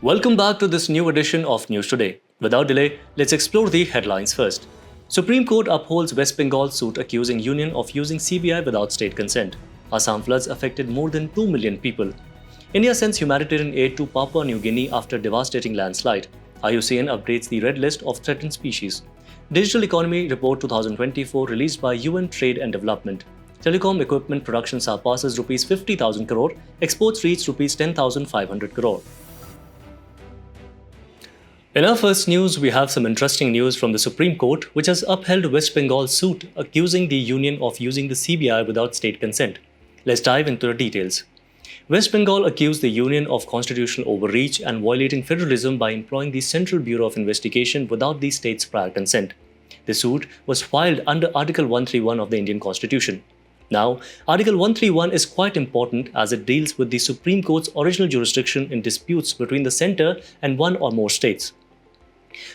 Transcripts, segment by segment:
Welcome back to this new edition of News Today. Without delay, let's explore the headlines first. Supreme Court upholds West Bengal suit accusing Union of using CBI without state consent. Assam floods affected more than 2 million people. India sends humanitarian aid to Papua New Guinea after devastating landslide. IUCN updates the red list of threatened species. Digital Economy Report 2024 released by UN Trade and Development. Telecom equipment production surpasses Rs 50,000 crore, exports reach Rs 10,500 crore. In our first news, we have some interesting news from the Supreme Court, which has upheld West Bengal's suit accusing the Union of using the CBI without state consent. Let's dive into the details. West Bengal accused the Union of constitutional overreach and violating federalism by employing the Central Bureau of Investigation without the state's prior consent. The suit was filed under Article 131 of the Indian Constitution. Now, Article 131 is quite important as it deals with the Supreme Court's original jurisdiction in disputes between the centre and one or more states.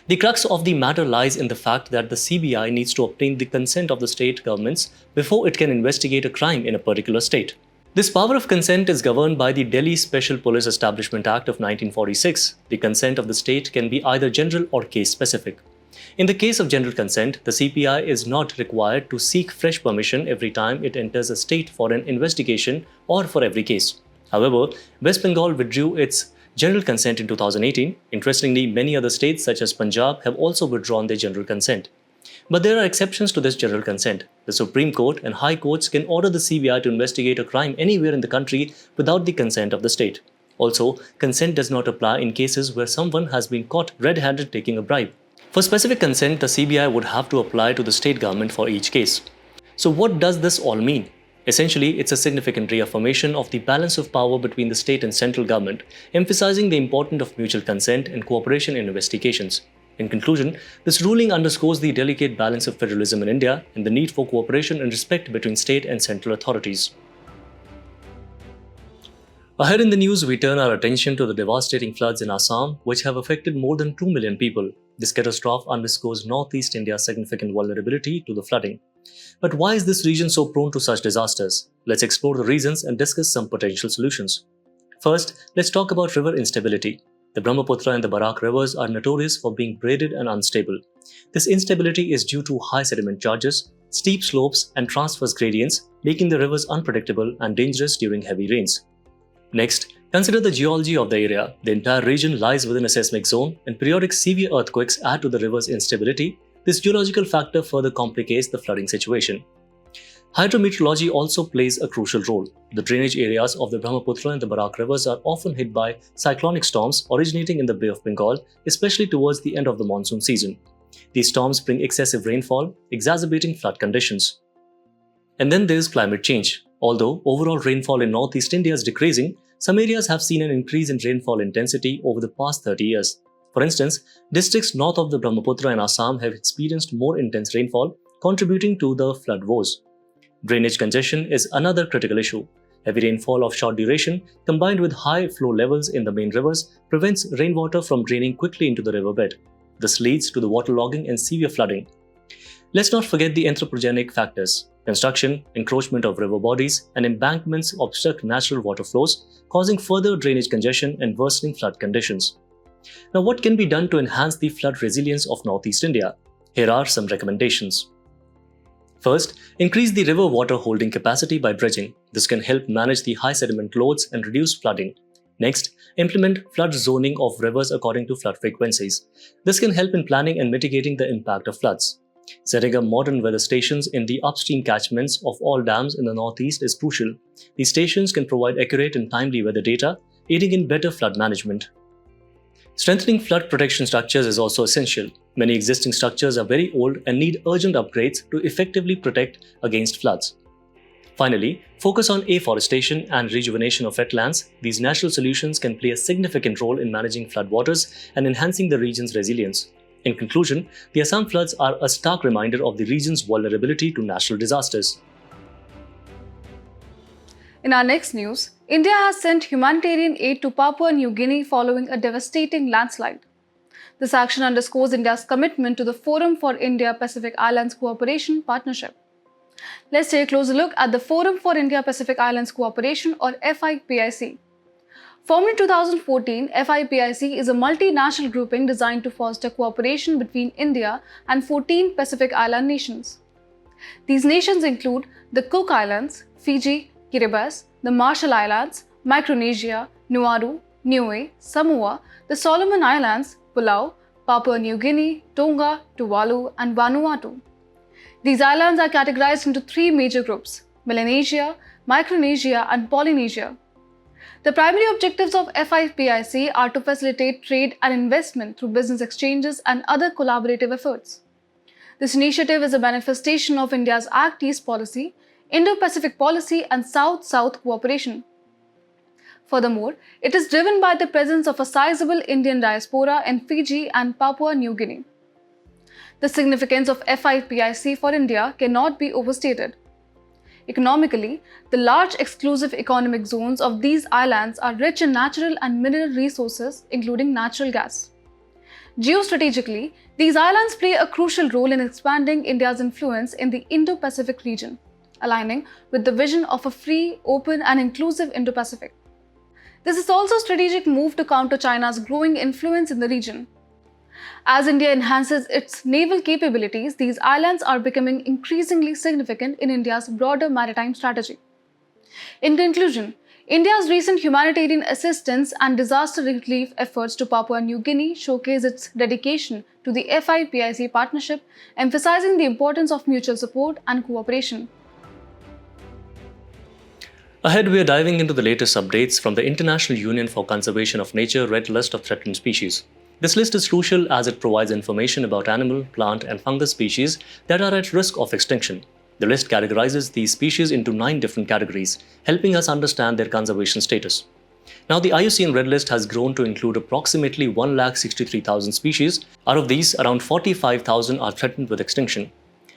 The crux of the matter lies in the fact that the CBI needs to obtain the consent of the state governments before it can investigate a crime in a particular state. This power of consent is governed by the Delhi Special Police Establishment Act of 1946. The consent of the state can be either general or case-specific. In the case of general consent, the CPI is not required to seek fresh permission every time it enters a state for an investigation or for every case. However, West Bengal withdrew its general consent in 2018. Interestingly, many other states such as Punjab have also withdrawn their general consent. But there are exceptions to this general consent. The Supreme Court and High Courts can order the CBI to investigate a crime anywhere in the country without the consent of the state. Also, consent does not apply in cases where someone has been caught red-handed taking a bribe. For specific consent, the CBI would have to apply to the state government for each case. So what does this all mean? Essentially, it's a significant reaffirmation of the balance of power between the state and central government, emphasizing the importance of mutual consent and cooperation in investigations. In conclusion, this ruling underscores the delicate balance of federalism in India and the need for cooperation and respect between state and central authorities. Ahead in the news, we turn our attention to the devastating floods in Assam, which have affected more than 2 million people. This catastrophe underscores Northeast India's significant vulnerability to the flooding. But why is this region so prone to such disasters? Let's explore the reasons and discuss some potential solutions. First, let's talk about river instability. The Brahmaputra and the Barak rivers are notorious for being braided and unstable. This instability is due to high sediment charges, steep slopes, and transverse gradients, making the rivers unpredictable and dangerous during heavy rains. Next, consider the geology of the area. The entire region lies within a seismic zone, and periodic severe earthquakes add to the river's instability. This geological factor further complicates the flooding situation. Hydrometeorology also plays a crucial role. The drainage areas of the Brahmaputra and the Barak rivers are often hit by cyclonic storms originating in the Bay of Bengal, especially towards the end of the monsoon season. These storms bring excessive rainfall, exacerbating flood conditions. And then there is climate change. Although overall rainfall in Northeast India is decreasing, some areas have seen an increase in rainfall intensity over the past 30 years. For instance, districts north of the Brahmaputra and Assam have experienced more intense rainfall, contributing to the flood woes. Drainage congestion is another critical issue. Heavy rainfall of short duration, combined with high flow levels in the main rivers, prevents rainwater from draining quickly into the riverbed. This leads to the waterlogging and severe flooding. Let's not forget the anthropogenic factors. Construction, encroachment of river bodies, and embankments obstruct natural water flows, causing further drainage congestion and worsening flood conditions. Now, what can be done to enhance the flood resilience of Northeast India? Here are some recommendations. First, increase the river water holding capacity by dredging. This can help manage the high sediment loads and reduce flooding. Next, implement flood zoning of rivers according to flood frequencies. This can help in planning and mitigating the impact of floods. Setting up modern weather stations in the upstream catchments of all dams in the northeast is crucial. These stations can provide accurate and timely weather data, aiding in better flood management. Strengthening flood protection structures is also essential. Many existing structures are very old and need urgent upgrades to effectively protect against floods. Finally, focus on afforestation and rejuvenation of wetlands. These natural solutions can play a significant role in managing floodwaters and enhancing the region's resilience. In conclusion, the Assam floods are a stark reminder of the region's vulnerability to natural disasters. In our next news, India has sent humanitarian aid to Papua New Guinea following a devastating landslide. This action underscores India's commitment to the Forum for India-Pacific Islands Cooperation Partnership. Let's take a closer look at the Forum for India-Pacific Islands Cooperation or FIPIC. Formed in 2014, FIPIC is a multinational grouping designed to foster cooperation between India and 14 Pacific Island nations. These nations include the Cook Islands, Fiji, Kiribati, the Marshall Islands, Micronesia, Nauru, Niue, Samoa, the Solomon Islands, Palau, Papua New Guinea, Tonga, Tuvalu, and Vanuatu. These islands are categorized into three major groups: Melanesia, Micronesia, and Polynesia. The primary objectives of FIPIC are to facilitate trade and investment through business exchanges and other collaborative efforts. This initiative is a manifestation of India's Act East policy, Indo-Pacific policy, and South-South cooperation. Furthermore, it is driven by the presence of a sizable Indian diaspora in Fiji and Papua New Guinea. The significance of FIPIC for India cannot be overstated. Economically, the large exclusive economic zones of these islands are rich in natural and mineral resources, including natural gas. Geostrategically, these islands play a crucial role in expanding India's influence in the Indo-Pacific region, aligning with the vision of a free, open, and inclusive Indo-Pacific. This is also a strategic move to counter China's growing influence in the region. As India enhances its naval capabilities, these islands are becoming increasingly significant in India's broader maritime strategy. In conclusion, India's recent humanitarian assistance and disaster relief efforts to Papua New Guinea showcase its dedication to the FIPIC partnership, emphasizing the importance of mutual support and cooperation. Ahead, we are diving into the latest updates from the International Union for Conservation of Nature Red List of Threatened Species. This list is crucial as it provides information about animal, plant, and fungus species that are at risk of extinction. The list categorizes these species into 9 different categories, helping us understand their conservation status. Now, the IUCN Red List has grown to include approximately 163,000 species. Out of these, around 45,000 are threatened with extinction.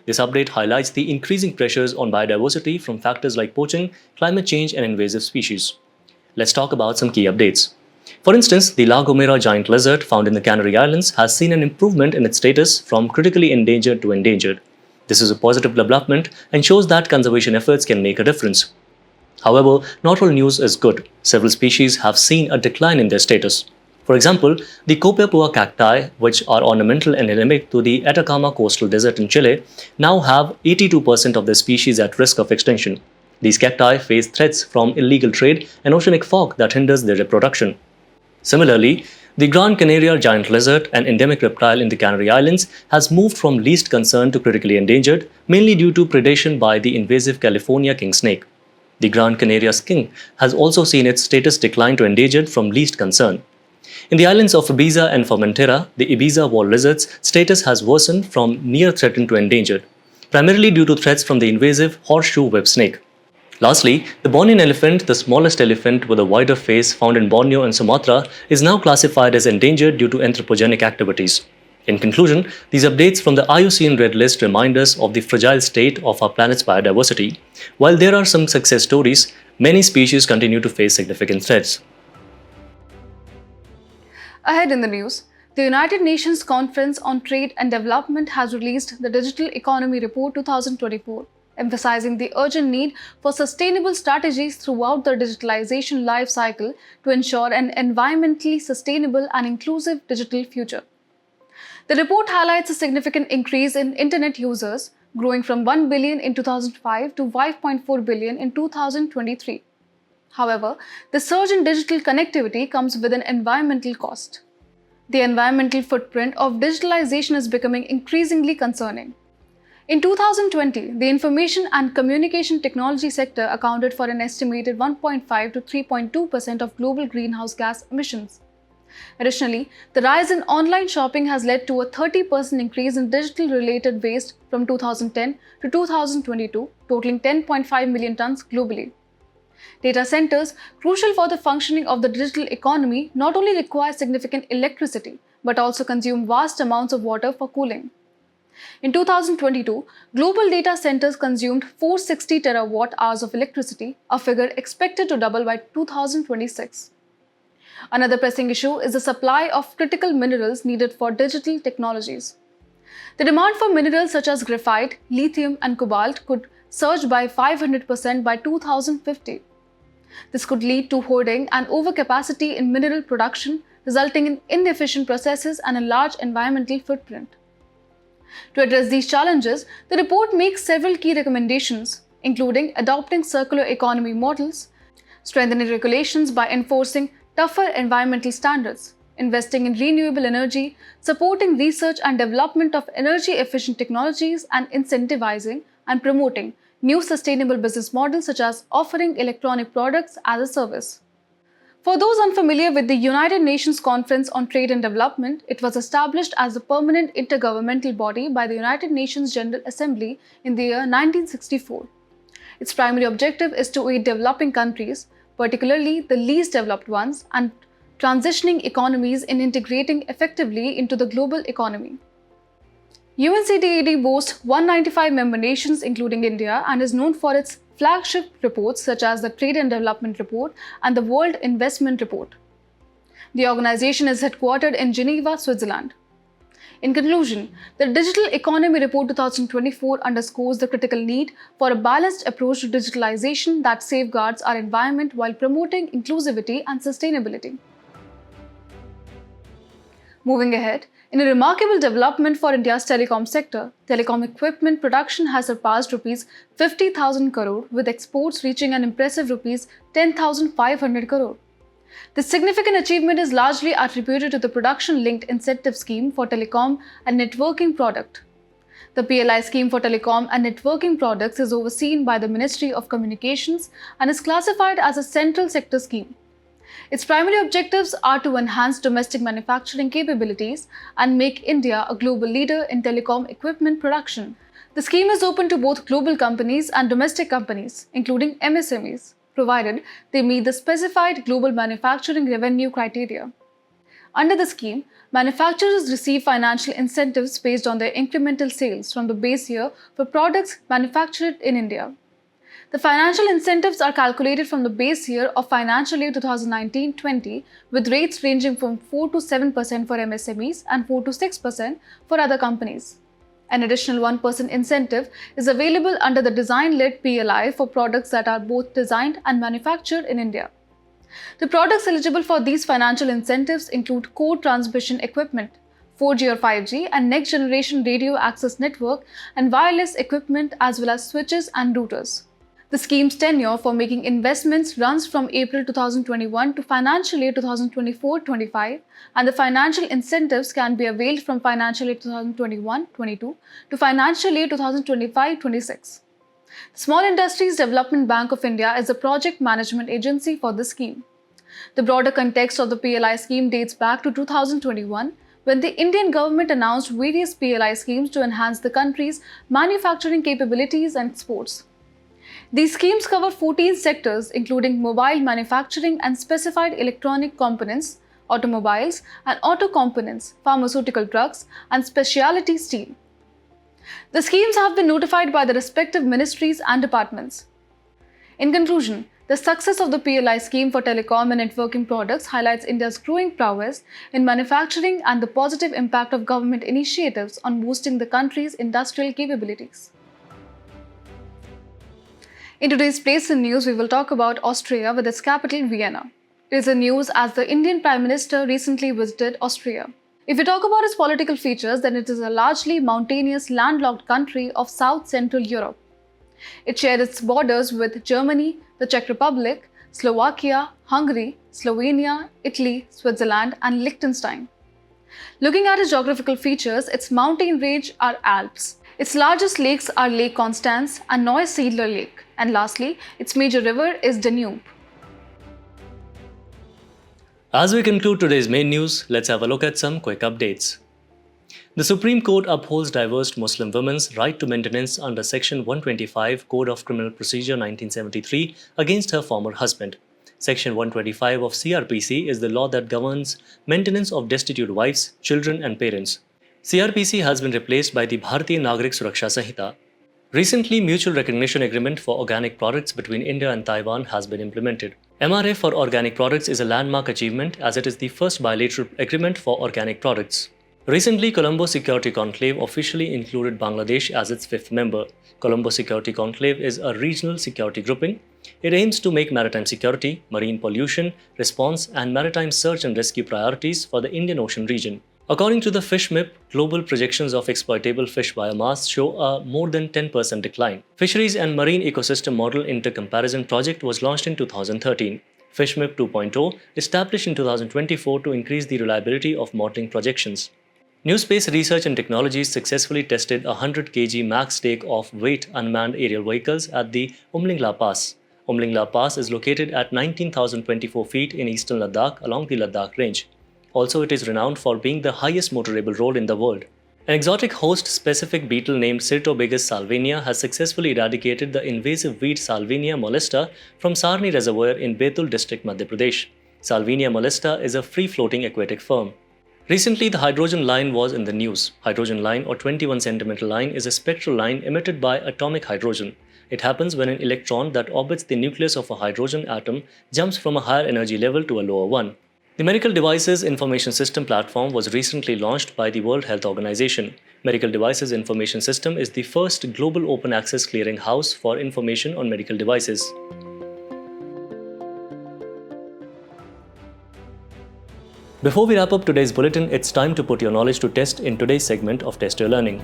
This update highlights the increasing pressures on biodiversity from factors like poaching, climate change, and invasive species. Let's talk about some key updates. For instance, the La Gomera giant lizard found in the Canary Islands has seen an improvement in its status from critically endangered to endangered. This is a positive development and shows that conservation efforts can make a difference. However, not all news is good. Several species have seen a decline in their status. For example, the Copiapua cacti, which are ornamental and endemic to the Atacama coastal desert in Chile, now have 82% of their species at risk of extinction. These cacti face threats from illegal trade and oceanic fog that hinders their reproduction. Similarly, the Gran Canaria giant lizard, an endemic reptile in the Canary Islands, has moved from least concern to critically endangered, mainly due to predation by the invasive California king snake. The Gran Canaria skink has also seen its status decline to endangered from least concern. In the islands of Ibiza and Formentera, the Ibiza wall lizard's status has worsened from near threatened to endangered, primarily due to threats from the invasive horseshoe web snake. Lastly, the Bornean elephant, the smallest elephant with a wider face found in Borneo and Sumatra, is now classified as endangered due to anthropogenic activities. In conclusion, these updates from the IUCN Red List remind us of the fragile state of our planet's biodiversity. While there are some success stories, many species continue to face significant threats. Ahead in the news, the United Nations Conference on Trade and Development has released the Digital Economy Report 2024, emphasizing the urgent need for sustainable strategies throughout the digitalization life cycle to ensure an environmentally sustainable and inclusive digital future. The report highlights a significant increase in internet users, growing from 1 billion in 2005 to 5.4 billion in 2023. However, the surge in digital connectivity comes with an environmental cost. The environmental footprint of digitalization is becoming increasingly concerning. In 2020, the information and communication technology sector accounted for an estimated 1.5 to 3.2% of global greenhouse gas emissions. Additionally, the rise in online shopping has led to a 30% increase in digital-related waste from 2010 to 2022, totaling 10.5 million tons globally. Data centers, crucial for the functioning of the digital economy, not only require significant electricity, but also consume vast amounts of water for cooling. In 2022, global data centers consumed 460 terawatt-hours of electricity, a figure expected to double by 2026. Another pressing issue is the supply of critical minerals needed for digital technologies. The demand for minerals such as graphite, lithium, and cobalt could surge by 500% by 2050. This could lead to hoarding and overcapacity in mineral production, resulting in inefficient processes and a large environmental footprint. To address these challenges, the report makes several key recommendations, including adopting circular economy models, strengthening regulations by enforcing tougher environmental standards, investing in renewable energy, supporting research and development of energy-efficient technologies, and incentivizing and promoting new sustainable business models such as offering electronic products as a service. For those unfamiliar with the United Nations Conference on Trade and Development, it was established as a permanent intergovernmental body by the United Nations General Assembly in the year 1964. Its primary objective is to aid developing countries, particularly the least developed ones, and transitioning economies in integrating effectively into the global economy. UNCTAD boasts 195 member nations including India and is known for its flagship reports such as the Trade and Development Report and the World Investment Report. The organization is headquartered in Geneva, Switzerland. In conclusion, the Digital Economy Report 2024 underscores the critical need for a balanced approach to digitalization that safeguards our environment while promoting inclusivity and sustainability. Moving ahead, in a remarkable development for India's telecom sector, telecom equipment production has surpassed Rs 50,000 crore with exports reaching an impressive Rs 10,500 crore. This significant achievement is largely attributed to the production-linked incentive scheme for telecom and networking product. The PLI scheme for telecom and networking products is overseen by the Ministry of Communications and is classified as a central sector scheme. Its primary objectives are to enhance domestic manufacturing capabilities and make India a global leader in telecom equipment production. The scheme is open to both global companies and domestic companies, including MSMEs, provided they meet the specified global manufacturing revenue criteria. Under the scheme, manufacturers receive financial incentives based on their incremental sales from the base year for products manufactured in India. The financial incentives are calculated from the base year of financial year 2019-20 with rates ranging from 4 to 7% for MSMEs and 4 to 6% for other companies. An additional 1% incentive is available under the design-led PLI for products that are both designed and manufactured in India. The products eligible for these financial incentives include core transmission equipment, 4G or 5G and next-generation radio access network and wireless equipment as well as switches and routers. The scheme's tenure for making investments runs from April 2021 to financial year 2024-25 and the financial incentives can be availed from financial year 2021-22 to financial year 2025-26. The Small Industries Development Bank of India is a project management agency for the scheme. The broader context of the PLI scheme dates back to 2021 when the Indian government announced various PLI schemes to enhance the country's manufacturing capabilities and exports. These schemes cover 14 sectors including mobile manufacturing and specified electronic components, automobiles and auto components, pharmaceutical drugs and specialty steel. The schemes have been notified by the respective ministries and departments. In conclusion, the success of the PLI scheme for telecom and networking products highlights India's growing prowess in manufacturing and the positive impact of government initiatives on boosting the country's industrial capabilities. In today's Place in News, we will talk about Austria with its capital Vienna. It is in news as the Indian Prime Minister recently visited Austria. If we talk about its political features, then it is a largely mountainous, landlocked country of South-Central Europe. It shares its borders with Germany, the Czech Republic, Slovakia, Hungary, Slovenia, Italy, Switzerland, and Liechtenstein. Looking at its geographical features, its mountain range are Alps. Its largest lakes are Lake Constance and Neusiedler Lake. And lastly, its major river is Danube. As we conclude today's main news, let's have a look at some quick updates. The Supreme Court upholds divorced Muslim women's right to maintenance under Section 125 Code of Criminal Procedure 1973 against her former husband. Section 125 of CRPC is the law that governs maintenance of destitute wives, children and parents. CRPC has been replaced by the Bharatiya Nagrik Suraksha Sanhita. Recently, Mutual Recognition Agreement for Organic Products between India and Taiwan has been implemented. MRA for organic products is a landmark achievement as it is the first bilateral agreement for organic products. Recently, Colombo Security Conclave officially included Bangladesh as its fifth member. Colombo Security Conclave is a regional security grouping. It aims to make maritime security, marine pollution, response, and maritime search and rescue priorities for the Indian Ocean region. According to the FishMIP, global projections of exploitable fish biomass show a more than 10% decline. Fisheries and Marine Ecosystem Model Intercomparison Project was launched in 2013. FishMIP 2.0 established in 2024 to increase the reliability of modeling projections. New Space Research and Technologies successfully tested a 100 kg max take-off weight unmanned aerial vehicles at the Umlingla Pass. Umlingla Pass is located at 19,024 feet in eastern Ladakh along the Ladakh Range. Also, it is renowned for being the highest motorable road in the world. An exotic host-specific beetle named Cyrtobegus salvinia has successfully eradicated the invasive weed Salvinia molesta from Sarni Reservoir in Betul district, Madhya Pradesh. Salvinia molesta is a free-floating aquatic form. Recently, the hydrogen line was in the news. Hydrogen line or 21 centimeter line is a spectral line emitted by atomic hydrogen. It happens when an electron that orbits the nucleus of a hydrogen atom jumps from a higher energy level to a lower one. The Medical Devices Information System platform was recently launched by the World Health Organization. Medical Devices Information System is the first global open access clearinghouse for information on medical devices. Before we wrap up today's bulletin, it's time to put your knowledge to test in today's segment of Test Your Learning.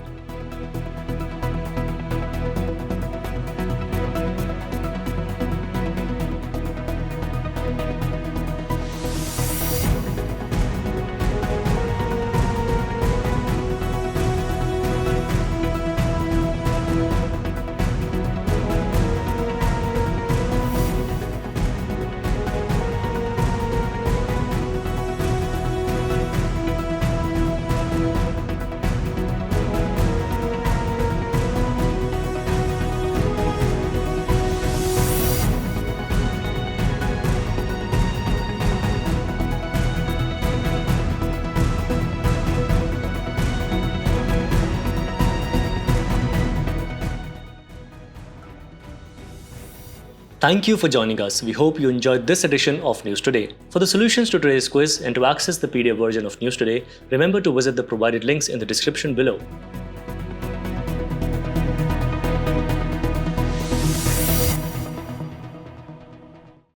Thank you for joining us. We hope you enjoyed this edition of News Today. For the solutions to today's quiz and to access the PDF version of News Today, remember to visit the provided links in the description below.